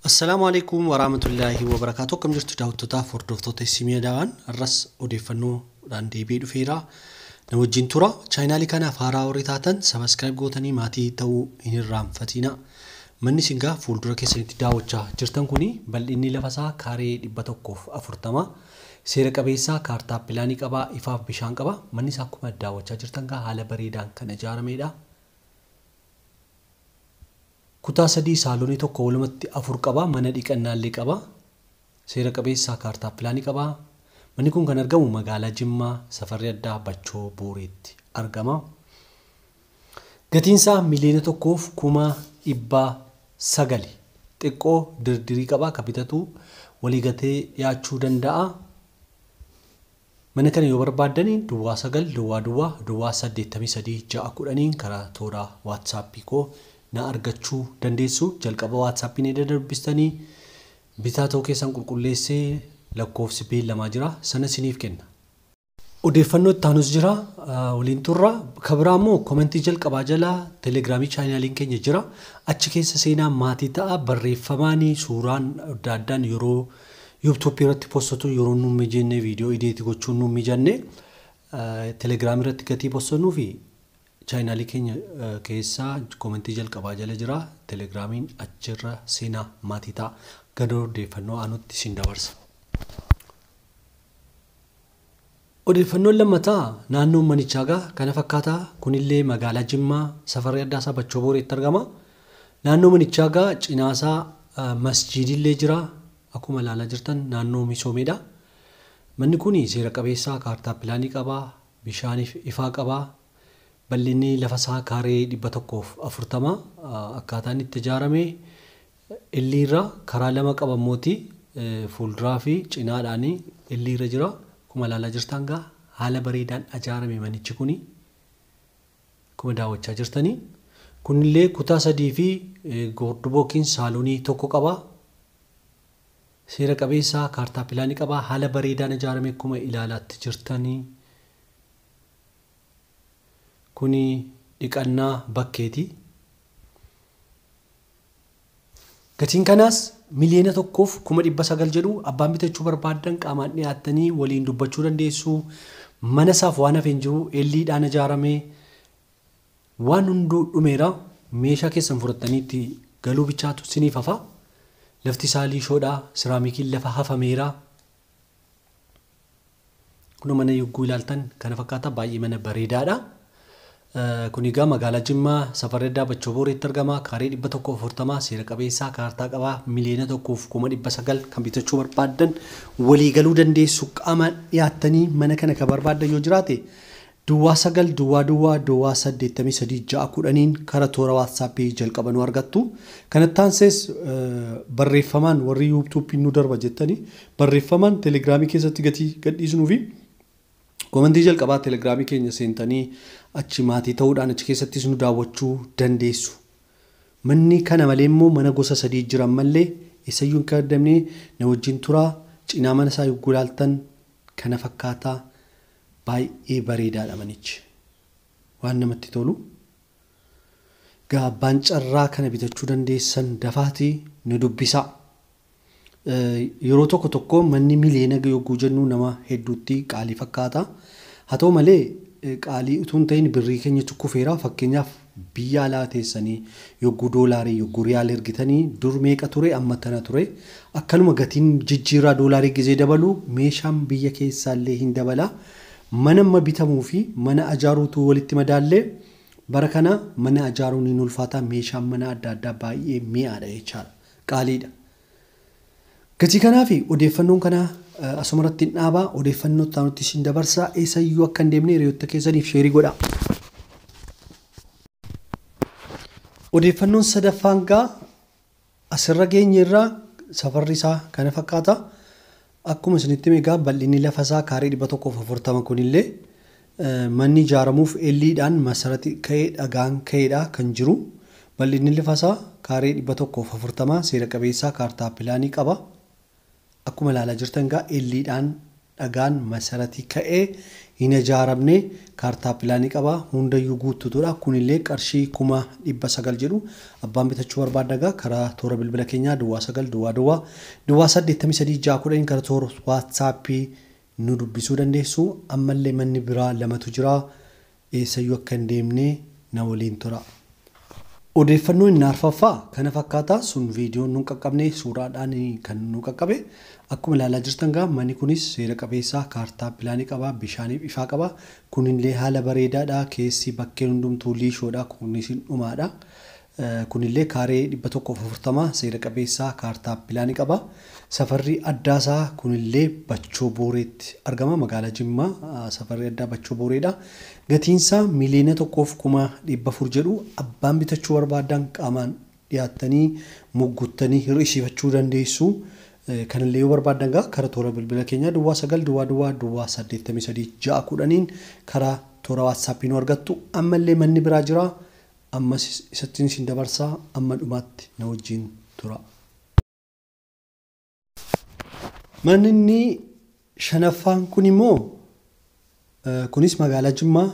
Assalamu alaikum warahmatullahi wabarakatuh. Kam jirtu daawwattoota hordoftoota simii daawwan arras odeeffannoo deebii dhufeera. Na wajjin tura chaanaalii kanaaf haaraa warri taatan subscribe gootanii maatii ta'uu hin irraanfatina. Manni singaa fuuldura keessanitti daawwachaa jirtan kuni bal'inni lafasaa kaaree 140 seera qabeessaa kaartaa pilaanii qabaa ifaaf bishaan qaba. Manni isaa akkuma daawwachaa jirtan haala bareedaan kan ijaaramedha. Kutaa sadii saalonii tokko walumatti 4 qaba. Mana dhiqannaallee qaba. Seera qabeessaa kaartaa pilaanii qaba. Manni kun kan argamu magaalaa Jimmaa safarri addaa Bachoo Booreetti argama. Gatiin isaa miliyoona 1,900 xiqqoo dirdirii qaba. Kabitatu walii gatee dhiyaachuu danda'a. Mana kana yoo barbaaddanii duwwaa 9 duwwaa 83 610 karaa toora WhatsApp koo na argachuu dandeessu. Jalqaba WhatsApp ni dadarbistanii bitaa ta'uu keessan qulqulleessee lakkoofsi beellamaa jira sana siniif kenna. Odeeffannoo itti aanus jira waliin turra. Kabiraa immoo komentii jalqabaa jala telegiraamii chaanaaliin keenya jira. Achi keessa seenaa maatii ta'a barreeffamaanii suuraan adda addaan yeroo YouTube irratti postatu yeroo nu mijenne viidiyoo ideetii gochuun nu mijanne telegiraamii irratti gatii postannuu fi chaanaalii keenya keessa komentii jalqabaa jala jira. Telegiraamiin achirra seenaa maatii ta'a gadoo odeeffannoo aanutti sin dabarsa. Odeeffannoon lammataa naannoon manichaa kana fakkaata. Kunillee magaalaa Jimmaa safarri addaa Bachoo Booreetti argama. Naannoo manichaa cinaasaa masjiidillee jira. Akkuma ilaalaa jirtan naannoo misoomeedha. Manni kun seera qabeessaa kaartaa pilaanii qaba. Bishaaniif ifaa qaba. Bal'inni lafasaa kaaree 140 akkaataan itti ijaarame illiirra karaa lama qabamooti fuulduraa fi cinaadhaan illiirra jira. Akkuma ilaalaa jirtan haala bareedaan ijaarame manichi kuni akkuma daawwachaa jirtanii. Kunillee kutaa 3 fi goordobookiin saalonii tokko qaba. Seera qabeessaa kaartaa pilaanii qaba. Haala bareedaan ijaarame akkuma ilaalaatti jirtanii. Kuni dhiqannaa bakkeeti. Gatiin kanaas miliyoona 1,900 jedhu. Abbaan bitachuu barbaadan qaamaan dhiyaattanii waliin dubbachuu dandeessu. Mana isaaf waan hafe hin jiru. Elliidhaan ijaarame waan hunduu dhumeera. Meeshaa keessan fudhattanii itti galuu bichaatu siniif hafa. Lafti isaa liishoodha. Siraamikiin lafa hafameera. Kun mana yogguu ilaaltan kana fakkaata baay'ee mana bareedaadha. Kun egaa magaalaa Jimmaa safarri addaa Bachoo Booreetti argama. Kaaree 140 seera qabeessaa kaartaa qaba. Miliyoona 1,900 kan bitachuu barbaadan walii galuu dandeessu. Qaamaan dhiyaattanii mana kana kan barbaadan yoo jiraate duwwaa 9 duwwaa 83 610 karaa toora WhatsApp jalqaba nu argattu. Kanatti aansees barreeffamaan warri YouTube nu darba jettanii barreeffamaan telegiraamii keessatti gatii gadhiisnuu fi komentii jalqabaa telegiraamii keenya seentanii achi maatii ta'uudhaan achi keessattis nu daawwachuu dandeessu. Manni kana malee immoo mana gosa 3 jiran mallee eessayyuu hin kaddamne na wajjin tura. Cinaa mana isaa yogguu ilaaltan kana fakkaata baay'ee bareedaadha manichi. Waan namatti tolu. Abbaan carraa kana bitachuu dandeessan dafaatii nu dubbisa. Yeroo tokko manni miliyoona yogguu jennu nama hedduutti qaalii fakkaata. Haa ta'u malee qaalii utuu hin ta'in birrii keenya tukkufeera. Fakkeenyaaf biyya alaa teessanii yogguu doolaarii yogguu riyaalii ergitanii dur meeqa ture amma tana ture. Akkanuma gatiin jijjiirraa doolaarii gizee dabalu meeshaan biyya keessaallee hin dabala. Mana amma bitamuu fi mana ijaaruutu walitti madaallee bara kana mana ijaaruun hin ulfaata. Meeshaan mana adda addaa baay'ee mi'aadha jechaadha. Qaaliidha. Gatii kanaa fi odeeffannoon kana asumarratti hin dhaabaa. Odeeffannoo taanutti sin dabarsaa. Eessayyuu akka hin deemne hiriyoota keessaniif sheerii godha. Odeeffannoon sadaffaan asirra geenyerraa safarri isaa kana fakkaata. Akkuma isinitti meegaa bal'inni lafasaa kaaree 140 kunillee manni ijaaramuuf elliidhaan masarati ka'ee dhagaan ka'eedha kan jiru. Bal'inni lafasaa kaaree 140 seera qabeessaa kaartaa pilaanii qaba. Akkuma ilaalaa jirtan elliidhaan dhagaan masaratii ka'ee hin ijaaramne kaartaa pilaanii qaba hundayyuu guutuudha. Kunillee qarshii 900 jedhu abbaan bitachuu barbaadagaa karaa toora bilbila keenyaa duwwaa 9 duwwaa 83 karaa toora waatsaappii nu dubbisuu dandeessu. Ammallee manni biraa lamatu jira eessayyuu akka hin deemne na waliin tura. Odeeffannoo inni arfaffaa kana fakkaata sun viidiyoon nu qaqqabne suuraadhaan kan nu qaqqabe akkuma ilaalaa jirtan gaa manni kunis seera qabeessa kaartaa pilaanii qaba bishaaniif ifaa qaba kunillee haala bareedaadha keessi bakkeen hundumtuu liishoodha kunis dhumaadha kunillee kaaree 140 seera qabeessa kaartaa pilaanii qaba safarri addaasaa kunillee Bachoo Booreetti argama magaalaa Jimmaa safarri addaa Bachoo Booreedha gatiinsaa miliyoona 1,400 jedhu abbaan bitachuu barbaadan qaamaan dhiyaatanii mugguttanii hir'isifachuu dandeessu kanallee yoo barbaadan gaa karaa toora bilbila keenya duwwaa 9 duwwaa 83 610 karaa toora waatsaappii nu argattu ammallee manni biraa jira ammas isattiin sin dabarsaa amma dhumaatti na wajjin tura. Manni shanaffaan kun immoo kunis magaalaa Jimmaa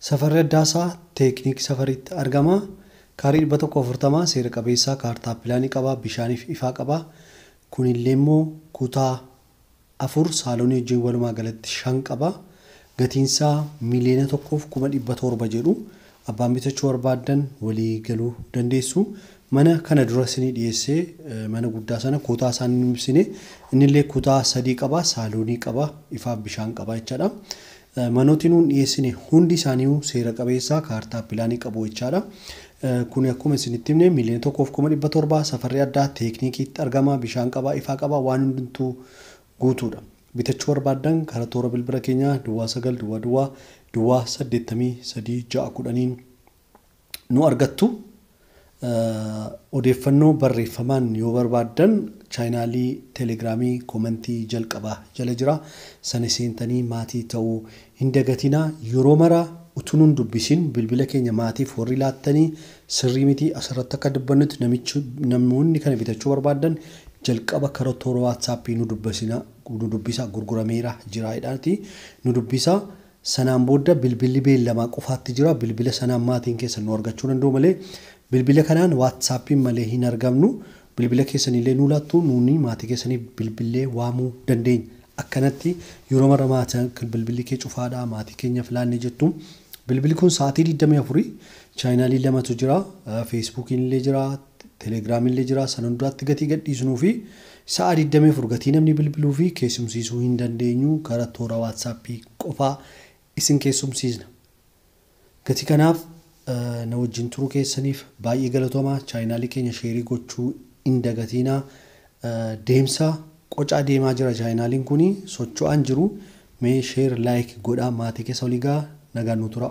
safarri addaasaa teekniik safaritti argama kaarii 140 seera qabeessa kaartaa pilaanii qaba bishaaniif ifaa qaba kunillee immoo kutaa 4 saaloonii wajjin walumaa galatti 5 qaba gatiinsaa miliyoona 1,700 jedhu abbaan bitachuu barbaadan walii galuu dandeessu. Mana kana dura isinii dhiyeessee mana guddaa sana kutaa isaanii ibsine innillee kutaa 3 qaba saaloonii qaba ifaa bishaan qaba jechaadha. Manooti nuun dhiyeessine hundi isaanii seera qabeessa kaartaa pilaanii qabu jechaadha. Kun akkuma isinitti himne miliyoona 1,700 safarri addaa teekniikiitti argama bishaan qaba ifaa qaba waan hundumtuu guutuudha. Bitachuu barbaadan karaa toora bilbila keenyaa duwwaa 9 duwwaa 83 610 nu argattu. Odeeffannoo barreeffamaan yoo barbaadan chaayinaalii teelegiraamii koomentii jalqaba jala jira sana seentanii maatii ta'uu hin dagatinaa yeroo mara utunuun dubbisin bilbila keenya maatiif warri laattanii sirrii miti asirratti akka dubbannutti namoonni kana bitachuu barbaadan jalqaba karaa toora waatsaappii nu dubbisa gurgurameera jira jedhaati nu dubbisa sanaan booda bilbilli beellamaa qofaatti jira bilbila sanaan maatiin keessa nu argachuu danda'u malee bilbila kanaan waatsaappii malee hin argamnu bilbila keessanillee nu laattu nuuni maatii keessanii bilbilee waamuu dandeenya akkanatti yeroo mara maatiin bilbilli kee cufaadha maatii keenya filaanne jettu bilbilli kun sa'aatii 24 chaayinaalii lamatu jira feesbuukiin illee jira teelegiraamiin illee jira sana hundaatti gatii gadhiisnuu fi sa'a 24 gatii namni bilbiluu fi keessumsiisuu hin dandeenyu karaa toora waatsaappii qofaa isin keessumsiisna gatii kanaaf na wajjin turuu keessaniif baay'ee galatoomaa chaayinaalii keenya sheerii gochuu hin dagatinaa deemsa qocaa deemaa jira chaayinaaliin kuni socho'aan jiru mee sheer laayik godhaa maatii keessa olii gaa nagaan nu tura.